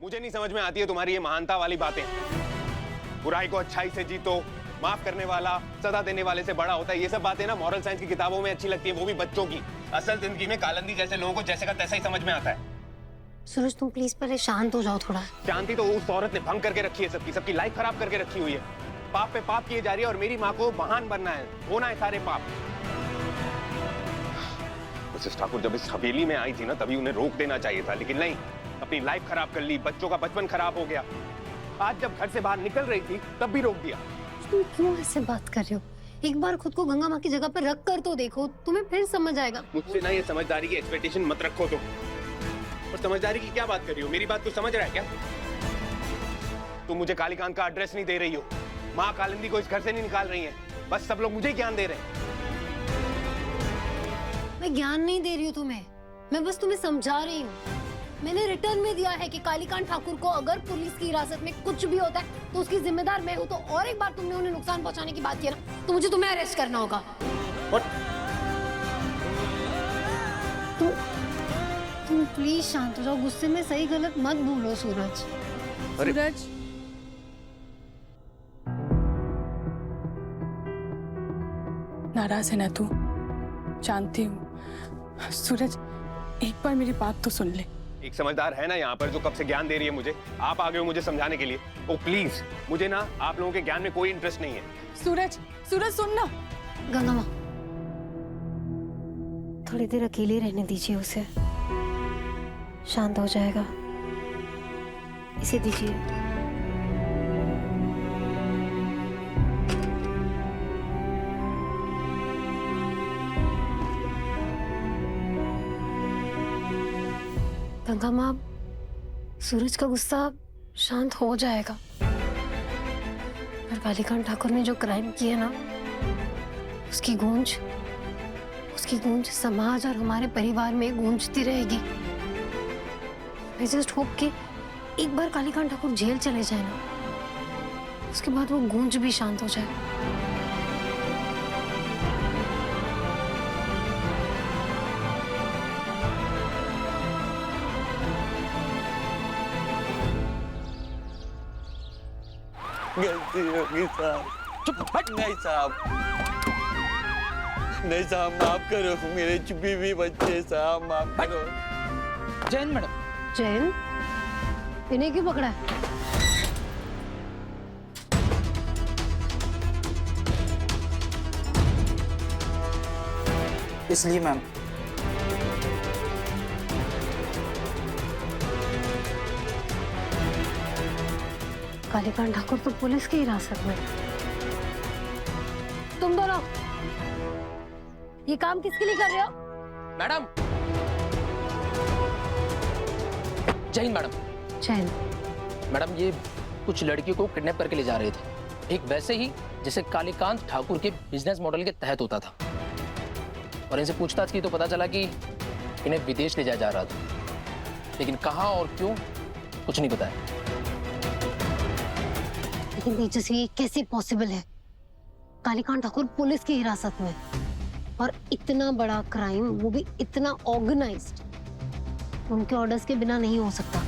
मुझे नहीं समझ में आती है तुम्हारी ये महानता वाली बातें। बुराई को अच्छाई से जीतो, माफ करने वाला सजा देने वाले से बड़ा होता है, ये सब बातें ना मॉरल साइंस की किताबों में अच्छी लगती है, वो भी बच्चों की। असल जिंदगी में कालंदी जैसे लोगों को जैसे का तैसा ही समझ में आता है। सूरज तुम प्लीज पहले शांत हो जाओ थोड़ा। शांति तो उस औरत ने भंग करके रखी है, सबकी लाइफ खराब करके रखी हुई है। पाप पे पाप किए जा रही है और मेरी माँ को महान बनना है, होना है सारे पाप। मिसेस ठाकुर जब इस हवेली में आई थी ना तभी उन्हें रोक देना चाहिए था, लेकिन नहीं, अपनी लाइफ खराब कर ली, बच्चों का बचपन खराब हो गया। आज जब घर से बाहर निकल रही थी तब भी रोक दिया। तुम क्यों ऐसे बात कर रहे हो? एक बार खुद को गंगा माँ की जगह पर रख कर तो देखो, तुम्हें फिर समझ आएगा। मुझसे ना ये समझदारी की एक्सपेक्टेशन मत रखो तुम। और समझदारी की क्या बात कर रही हो? मेरी बात को समझ रहा है क्या? तुम मुझे कालीकांत का एड्रेस नहीं दे रही हो, माँ कालिंदी को इस घर से नहीं निकाल रही है, बस सब लोग मुझे ज्ञान दे रहे हैं। मैं ज्ञान नहीं दे रही हूँ तुम्हें, मैं बस तुम्हें समझा रही हूँ। मैंने रिटर्न में दिया है कि कालीकांत ठाकुर को अगर पुलिस की हिरासत में कुछ भी होता है तो उसकी जिम्मेदार मैं हूँ। तो और एक बार तुमने उन्हें नुकसान पहुंचाने की बात की ना, तो मुझे तुम्हें अरेस्ट करना होगा। तुम प्लीज शांत हो जाओ, गुस्से में सही गलत मत भूलो सूरज। सूरज, नाराज है ना तू? जानती हूँ। सूरज, एक बार मेरी बात तो सुन ले। एक समझदार है ना यहाँ पर जो कब से ज्ञान दे रही है मुझे। आप आ गए हो मुझे समझाने के लिए। ओ प्लीज, मुझे ना आप लोगों के ज्ञान में कोई इंटरेस्ट नहीं है। सूरज, सूरज सुन ना। गंगा माँ, थोड़ी देर अकेले रहने दीजिए उसे, शांत हो जाएगा। इसे दीजिए। गंगा माँ, सूरज का गुस्सा शांत हो जाएगा। पर कालीकांत ठाकुर ने जो क्राइम किया ना, उसकी गूंज समाज और हमारे परिवार में गूंजती रहेगी। मैं जस्ट होप कि एक बार कालीकांत ठाकुर जेल चले जाए ना, उसके बाद वो गूंज भी शांत हो जाए। गलती होगी साहब। चुप हट। नहीं साहब, नहीं साहब, माफ करो, मेरे चुपी भी बच्चे साहब, माफ करो। जैन मैडम। जैन, इन्हें क्यों पकड़ा है? इसलिए मैम। कालीकांत ठाकुर तो पुलिस की हिरासत में। तुम दोनों ये काम किसके लिए कर रहे हो? Madam. Jain madam. Jain, madam, ये कुछ लड़कियों को किडनैप करके ले जा रहे थे, एक वैसे ही जैसे कालीकांत ठाकुर के बिजनेस मॉडल के तहत होता था। और इनसे पूछताछ की तो पता चला कि इन्हें विदेश ले जाया जा रहा था, लेकिन कहाँ और क्यों कुछ नहीं बताया। लेकिन तेजस्वी, ये कैसे पॉसिबल है? कालीकांत ठाकुर पुलिस की हिरासत में, और इतना बड़ा क्राइम, वो भी इतना ऑर्गेनाइज्ड, उनके ऑर्डर्स के बिना नहीं हो सकता।